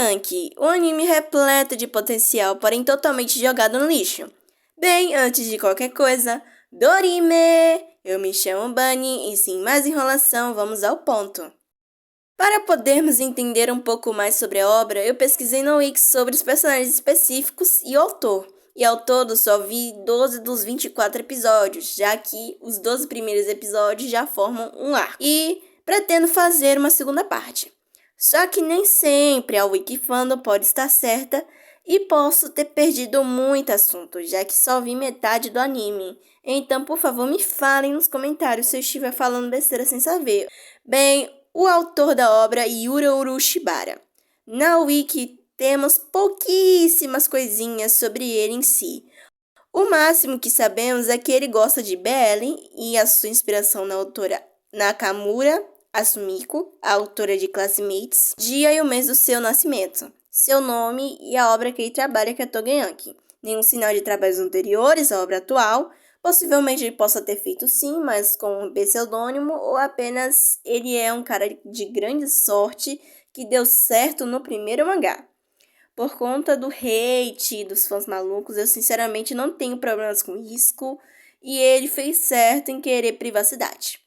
Togeyanki, um anime repleto de potencial, porém totalmente jogado no lixo. Bem, antes de qualquer coisa, Dorime! Eu me chamo Bunny e sem mais enrolação, vamos ao ponto. Para podermos entender um pouco mais sobre a obra, eu pesquisei no Wiki sobre os personagens específicos e o autor. E ao todo só vi 12 dos 24 episódios, já que os 12 primeiros episódios já formam um arco. E pretendo fazer uma segunda parte. Só que nem sempre a Wikifandom pode estar certa e posso ter perdido muito assunto, já que só vi metade do anime. Então, por favor, me falem nos comentários se eu estiver falando besteira sem saber. Bem, o autor da obra é Yura Urushibara. Na Wiki temos pouquíssimas coisinhas sobre ele em si. O máximo que sabemos é que ele gosta de BL e a sua inspiração na autora Nakamura Asumiko, a autora de Classmates, dia e o mês do seu nascimento, seu nome e a obra que ele trabalha, que é Togeyanki. Nenhum sinal de trabalhos anteriores à obra atual. Possivelmente ele possa ter feito sim, mas com um pseudônimo, ou apenas ele é um cara de grande sorte que deu certo no primeiro mangá. Por conta do hate dos fãs malucos, eu sinceramente não tenho problemas com isso, e ele fez certo em querer privacidade.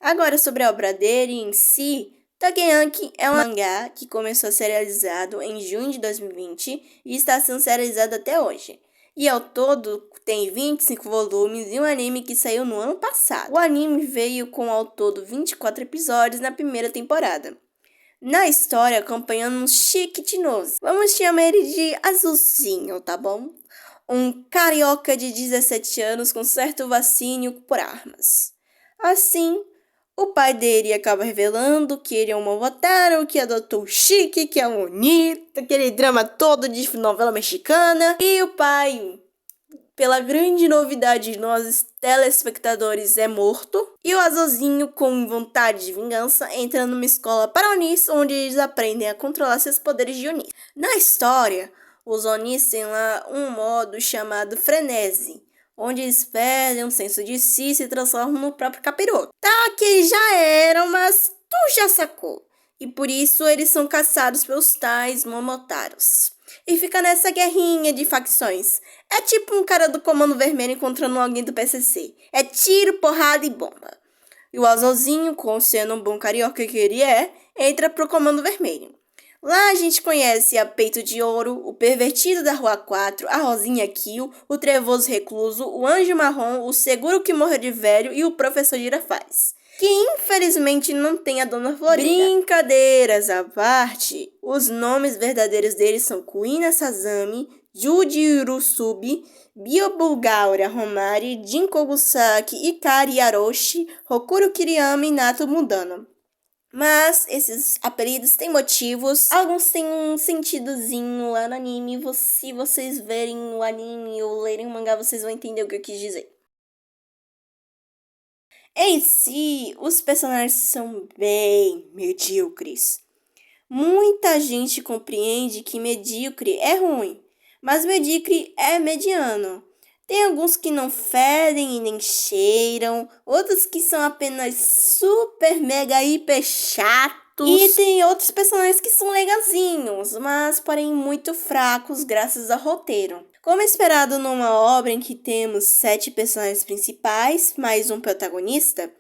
Agora, sobre a obra dele em si, Togeyanki é um mangá que começou a ser realizado em junho de 2020 e está sendo serializado até hoje. E ao todo tem 25 volumes e um anime que saiu no ano passado. O anime veio com ao todo 24 episódios na primeira temporada. Na história, acompanhando um Chiquitinoso. Vamos chamar ele de Azulzinho, tá bom? Um carioca de 17 anos com certo fascínio por armas. Assim, o pai dele acaba revelando que ele é um Momotaro, que adotou o Chique, que é um Onita, aquele drama todo de novela mexicana. E o pai, pela grande novidade de nós telespectadores, é morto. E o Azulzinho, com vontade de vingança, entra numa escola para Onis, onde eles aprendem a controlar seus poderes de Onis. Na história, os Onis têm lá um modo chamado frenesi, onde eles perdem um senso de si e se transformam no próprio capiroto. Tá, que eles já eram, mas tu já sacou. E por isso eles são caçados pelos tais Momotaros. E fica nessa guerrinha de facções. É tipo um cara do Comando Vermelho encontrando alguém do PCC. É tiro, porrada e bomba. E o Azulzinho, sendo um bom carioca que ele é, entra pro Comando Vermelho. Lá a gente conhece a Peito de Ouro, o Pervertido da Rua 4, a Rosinha Kill, o Trevoso Recluso, o Anjo Marrom, o Seguro que Morreu de Velho e o Professor Girafales, que infelizmente não tem a Dona Florinda. Brincadeiras à parte, os nomes verdadeiros deles são Kuina Sazami, Juji Urusubi, Biobulgaura Homari, Jin Kogusaki, Ikari Yaroshi, Rokuro Kiriyama e Nato Mudano. Mas esses apelidos têm motivos, alguns têm um sentidozinho lá no anime. Se vocês verem o anime ou lerem o mangá, vocês vão entender o que eu quis dizer. Em si, os personagens são bem medíocres. Muita gente compreende que medíocre é ruim, mas medíocre é mediano. Tem alguns que não fedem e nem cheiram, outros que são apenas super, mega, hiper chatos. E tem outros personagens que são legalzinhos, mas porém muito fracos graças ao roteiro. Como esperado numa obra em que temos 7 personagens principais, mais um protagonista,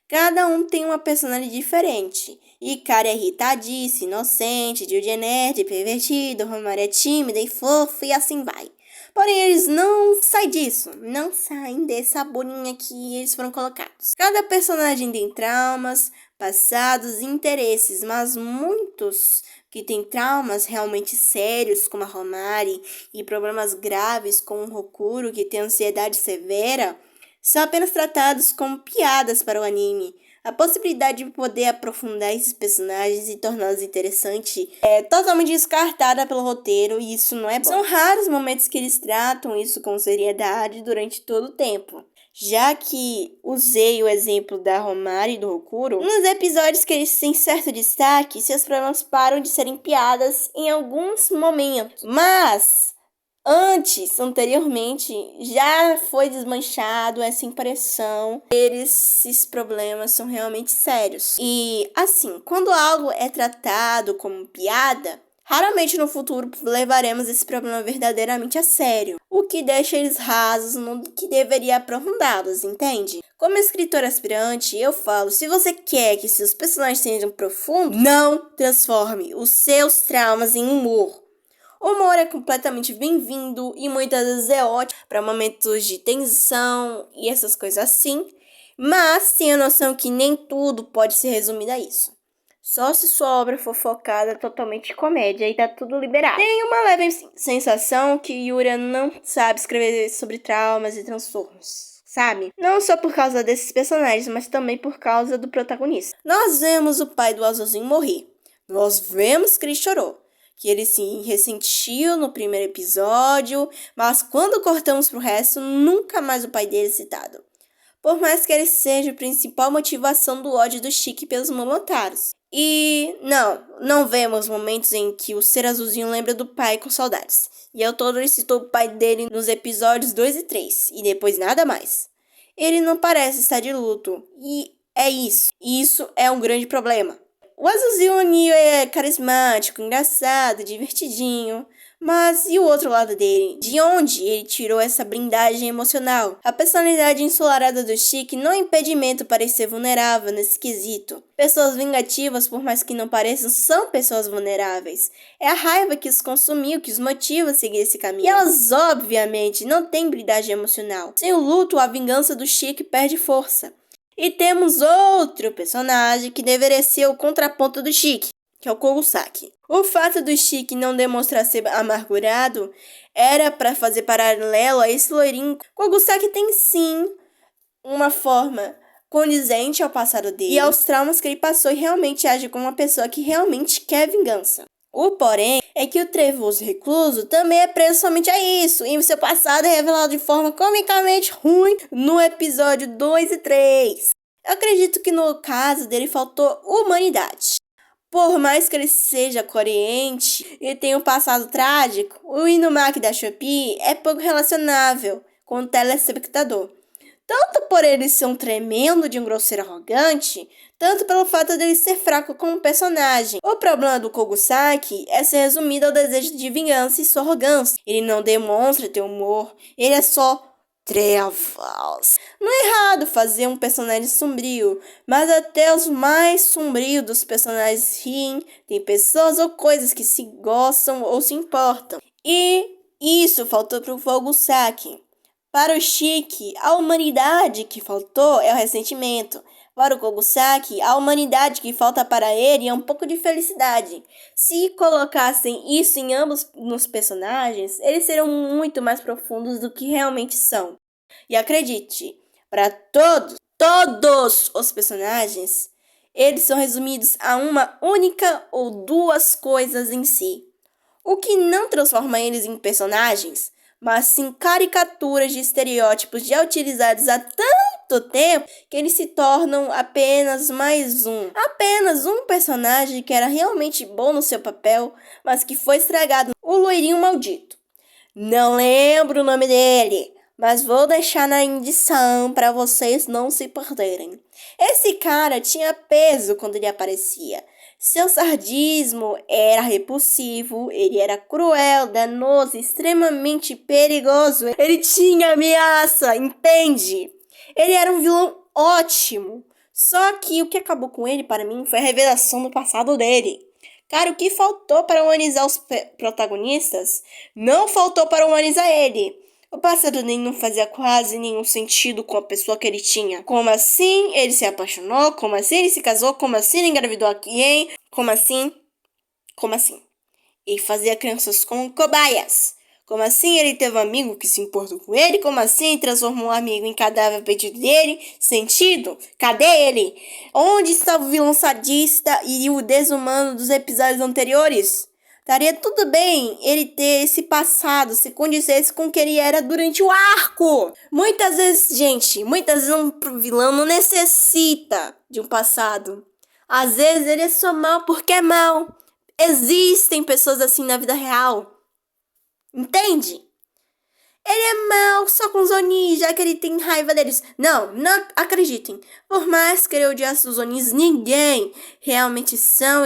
cada um tem uma personalidade diferente. Ikari é irritadiça, inocente, Jude é nerd, pervertido, Romário é tímida e fofo e assim vai. Porém, eles não saem disso, não saem dessa bolinha que eles foram colocados. Cada personagem tem traumas, passados e interesses, mas muitos que têm traumas realmente sérios, como a Homari, e problemas graves, como o Rokuro, que tem ansiedade severa, são apenas tratados como piadas para o anime. A possibilidade de poder aprofundar esses personagens e torná-los interessantes é totalmente descartada pelo roteiro e isso não é bom. São raros momentos que eles tratam isso com seriedade durante todo o tempo. Já que usei o exemplo da Homari e do Rokuro, nos episódios que eles têm certo destaque, seus problemas param de serem piadas em alguns momentos. Mas anteriormente, já foi desmanchado essa impressão. Esses problemas são realmente sérios. E, assim, quando algo é tratado como piada, Raramente no futuro levaremos esse problema verdadeiramente a sério, o que deixa eles rasos no que deveria aprofundá-los, entende? Como escritor aspirante, eu falo, se você quer que seus personagens sejam profundos, não transforme os seus traumas em humor. O humor é completamente bem-vindo e muitas vezes é ótimo para momentos de tensão e essas coisas assim, mas tenha noção que nem tudo pode ser resumido a isso. Só se sua obra for focada totalmente em comédia e tá tudo liberado. Tenho uma leve sensação que Yura não sabe escrever sobre traumas e transtornos, sabe? Não só por causa desses personagens, mas também por causa do protagonista. Nós vemos o pai do Azulzinho morrer. Nós vemos que ele chorou, que ele se ressentiu no primeiro episódio, mas quando cortamos pro resto, nunca mais o pai dele é citado. Por mais que ele seja a principal motivação do ódio do Chique pelos Momotaros. E não vemos momentos em que o ser azulzinho lembra do pai com saudades. E o autor citou o pai dele nos episódios 2 e 3, e depois nada mais. Ele não parece estar de luto, e é isso. E isso é um grande problema. O azulzinho é carismático, engraçado, divertidinho. Mas e o outro lado dele? De onde ele tirou essa blindagem emocional? A personalidade ensolarada do Chique não é impedimento para ele ser vulnerável nesse quesito. Pessoas vingativas, por mais que não pareçam, são pessoas vulneráveis. É a raiva que os consumiu, que os motiva a seguir esse caminho. E elas, obviamente, não têm blindagem emocional. Sem o luto, a vingança do Chique perde força. E temos outro personagem que deveria ser o contraponto do Chique, que é o Kogusaki. O fato do Chique não demonstrar ser amargurado era para fazer paralelo a esse loirinho. Kogusaki tem sim uma forma condizente ao passado dele e aos traumas que ele passou e realmente age como uma pessoa que realmente quer vingança. O porém é que o trevoso recluso também é preso somente a isso, e seu passado é revelado de forma comicamente ruim no episódio 2 e 3. Eu acredito que no caso dele faltou humanidade. Por mais que ele seja coerente e tenha um passado trágico, o Inumaki da Shopee é pouco relacionável com o telespectador. Tanto por ele ser um tremendo de um grosseiro arrogante, tanto pelo fato dele ser fraco como personagem. O problema do Kogusaki é ser resumido ao desejo de vingança e sua arrogância. Ele não demonstra ter humor, ele é só trevas. Não é errado fazer um personagem sombrio, mas até os mais sombrios dos personagens riem, tem pessoas ou coisas que se gostam ou se importam. E isso faltou pro Kogusaki. Para o Chique, a humanidade que faltou é o ressentimento. Para o Kogusaki, a humanidade que falta para ele é um pouco de felicidade. Se colocassem isso em ambos nos personagens, eles seriam muito mais profundos do que realmente são. E acredite, para todos os personagens, eles são resumidos a uma única ou duas coisas em si. O que não transforma eles em personagens, mas sim caricaturas de estereótipos já utilizados há tanto tempo que eles se tornam apenas um personagem que era realmente bom no seu papel, mas que foi estragado. O loirinho maldito. Não lembro o nome dele, mas vou deixar na edição para vocês não se perderem. Esse cara tinha peso quando ele aparecia. Seu sadismo era repulsivo, ele era cruel, danoso, extremamente perigoso. Ele tinha ameaça, entende? Ele era um vilão ótimo. Só que o que acabou com ele, para mim, foi a revelação do passado dele. Cara, o que faltou para humanizar os protagonistas, não faltou para humanizar ele. O passado dele não fazia quase nenhum sentido com a pessoa que ele tinha. Como assim ele se apaixonou? Como assim ele se casou? Como assim ele engravidou alguém? Como assim? Ele fazia crianças como cobaias. Como assim ele teve um amigo que se importou com ele? Como assim ele transformou um amigo em cadáver a pedido dele? Sentido? Cadê ele? Onde está o vilão sadista e o desumano dos episódios anteriores? Estaria tudo bem ele ter esse passado, se condizesse com o que ele era durante o arco. Muitas vezes um vilão não necessita de um passado. Às vezes ele é só mal porque é mal. Existem pessoas assim na vida real. Entende? Ele é mau só com os Onis, já que ele tem raiva deles. Não acreditem. Por mais que ele odiasse os Onis, ninguém realmente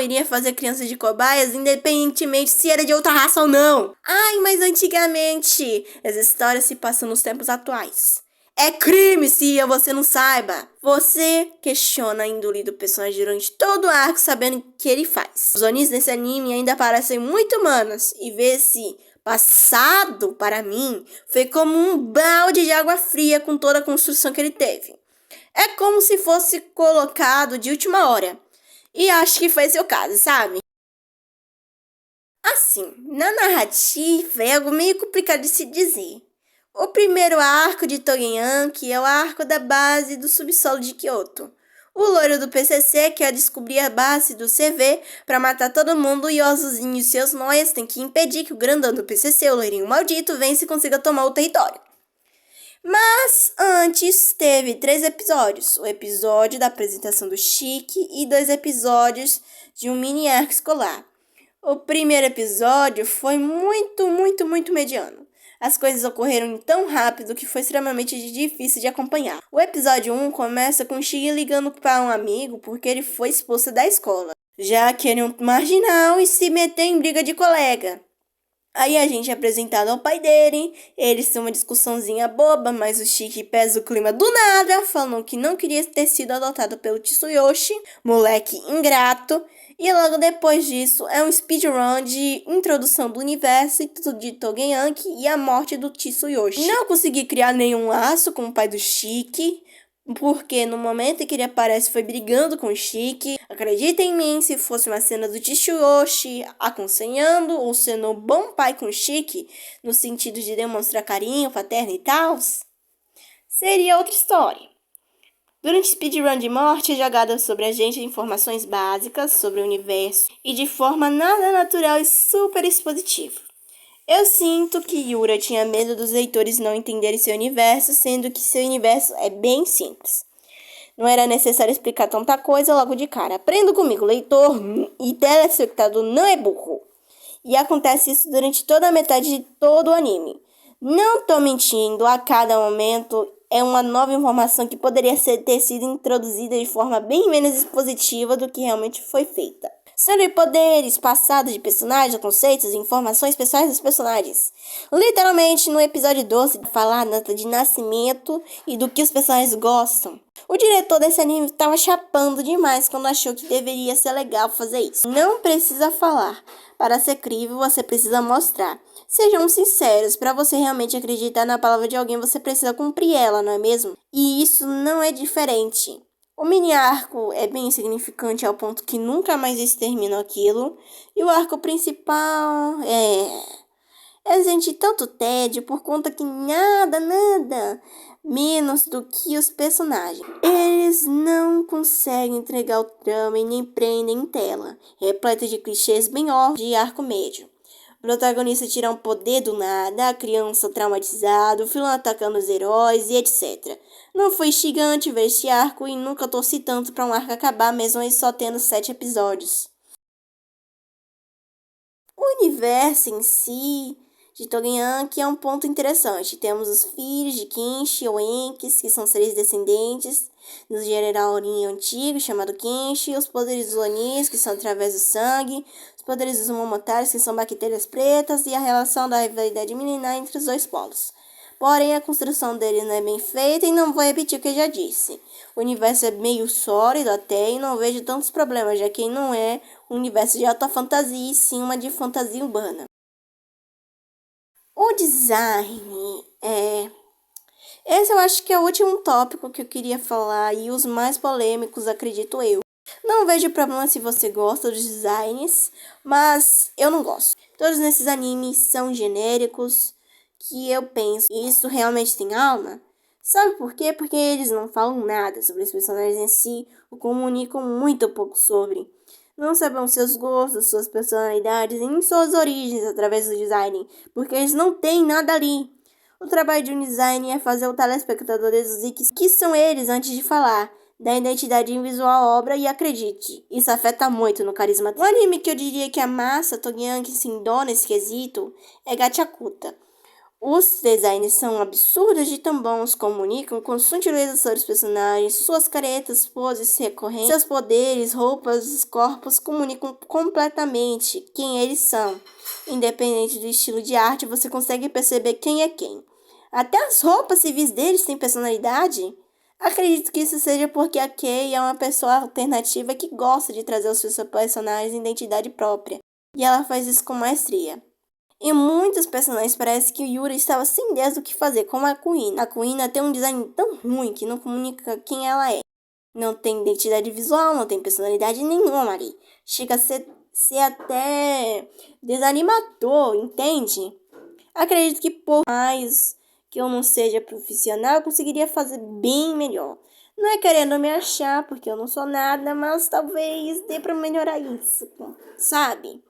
iria fazer crianças de cobaias, independentemente se era de outra raça ou não. Ai, mas antigamente, as histórias se passam nos tempos atuais. É crime se você não saiba. Você questiona a índole do personagem durante todo o arco sabendo o que ele faz. Os Onis nesse anime ainda parecem muito humanos e ver esse passado, para mim, foi como um balde de água fria com toda a construção que ele teve. É como se fosse colocado de última hora. E acho que foi seu caso, sabe? Assim, na narrativa é algo meio complicado de se dizer. O primeiro arco de Togenyanki é o arco da base do subsolo de Kyoto. O loiro do PCC quer descobrir a base do CV para matar todo mundo e o Azulzinho e seus noias têm que impedir que o grandão do PCC, o loirinho maldito, vença e consiga tomar o território. Mas antes teve 3 episódios. O episódio da apresentação do Chique e 2 episódios de um mini arco escolar. O primeiro episódio foi muito mediano. As coisas ocorreram tão rápido que foi extremamente difícil de acompanhar. O episódio 1 começa com Shige ligando para um amigo porque ele foi expulso da escola, já que ele é um marginal e se meteu em briga de colega. Aí a gente é apresentado ao pai dele, eles têm uma discussãozinha boba, mas o Shiki pesa o clima do nada, falando que não queria ter sido adotado pelo Tsuyoshi, moleque ingrato. E logo depois disso é um speedrun de introdução do universo de Togenyanki e a morte do Tsuyoshi. Não consegui criar nenhum laço com o pai do Shiki, porque no momento em que ele aparece foi brigando com o Shiki. Acredita em mim, se fosse uma cena do Tsuyoshi aconselhando ou sendo um bom pai com o Shiki, no sentido de demonstrar carinho paterno e tal, seria outra história. Durante o speedrun de morte, é jogada sobre a gente informações básicas sobre o universo e de forma nada natural e super expositiva. Eu sinto que Yura tinha medo dos leitores não entenderem seu universo, sendo que seu universo é bem simples. Não era necessário explicar tanta coisa logo de cara. Aprenda comigo, leitor e telespectador não é burro. E acontece isso durante toda a metade de todo o anime. Não tô mentindo, a cada momento é uma nova informação que poderia ter sido introduzida de forma bem menos expositiva do que realmente foi feita. Sobre poderes, passados de personagens, conceitos e informações pessoais dos personagens. Literalmente, no episódio 12, falar da data de nascimento e do que os personagens gostam. O diretor desse anime estava chapando demais quando achou que deveria ser legal fazer isso. Não precisa falar. Para ser crível, você precisa mostrar. Sejam sinceros, para você realmente acreditar na palavra de alguém, você precisa cumprir ela, não é mesmo? E isso não é diferente. O mini arco é bem insignificante ao ponto que nunca mais eles terminam aquilo. E o arco principal é gente tanto tédio por conta que nada menos do que os personagens. Eles não conseguem entregar o trama e nem prendem em tela, repleto de clichês bem óbvios de arco médio. O protagonista tira um poder do nada, a criança traumatizada, o vilão atacando os heróis e etc. Não foi instigante ver este arco e nunca torci tanto para um arco acabar, mesmo ele só tendo 7 episódios. O universo em si de Togenyanki é um ponto interessante. Temos os filhos de Kenshi ou Enkis, que são seres descendentes do general Orin antigo, chamado Kenshi, os poderes dos Onis, que são através do sangue, os poderes dos Momotaris, que são bactérias pretas, e a relação da rivalidade milenar entre os dois polos. Porém, a construção dele não é bem feita e não vou repetir o que eu já disse. O universo é meio sólido até e não vejo tantos problemas, já que não é um universo de alta fantasia e sim uma de fantasia urbana. O design Esse eu acho que é o último tópico que eu queria falar e os mais polêmicos, acredito eu. Não vejo problema se você gosta dos designs, mas eu não gosto. Todos nesses animes são genéricos, que eu penso, isso realmente tem alma? Sabe por quê? Porque eles não falam nada sobre os personagens em si, ou comunicam muito pouco sobre. Não sabem seus gostos, suas personalidades e suas origens através do design, porque eles não têm nada ali. O trabalho de um design é fazer o telespectador deduzir que são eles antes de falar, da identidade visual à obra e acredite, isso afeta muito no carisma. Um anime que eu diria que amassa Togenyanki sem dó nesse quesito é Gachakuta. Os designs são absurdos de tão bons, comunicam com sutileza sobre os personagens, suas caretas, poses recorrentes, seus poderes, roupas, corpos comunicam completamente quem eles são. Independente do estilo de arte, você consegue perceber quem é quem. Até as roupas civis deles têm personalidade. Acredito que isso seja porque a Kay é uma pessoa alternativa que gosta de trazer aos seus personagens identidade própria. E ela faz isso com maestria. Em muitos personagens parece que o Yuri estava sem ideias do que fazer, como a Kuina. A Kuina tem um design tão ruim que não comunica quem ela é. Não tem identidade visual, não tem personalidade nenhuma ali. Chega a ser até desanimador, entende? Acredito que por mais que eu não seja profissional, eu conseguiria fazer bem melhor. Não é querendo me achar, porque eu não sou nada, mas talvez dê pra melhorar isso, sabe?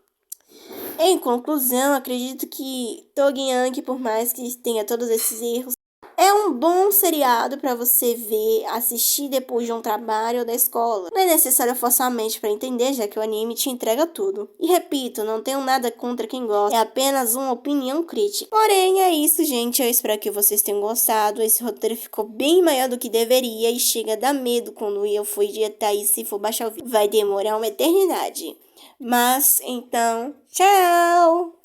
Em conclusão, acredito que Togi, por mais que tenha todos esses erros, é um bom seriado para você ver, assistir depois de um trabalho ou da escola. Não é necessário forçar a mente para entender, já que o anime te entrega tudo. E repito, não tenho nada contra quem gosta, é apenas uma opinião crítica. Porém, é isso, gente. Eu espero que vocês tenham gostado. Esse roteiro ficou bem maior do que deveria e chega a dar medo quando eu for editar e se for baixar o vídeo. Vai demorar uma eternidade. Mas, então, tchau!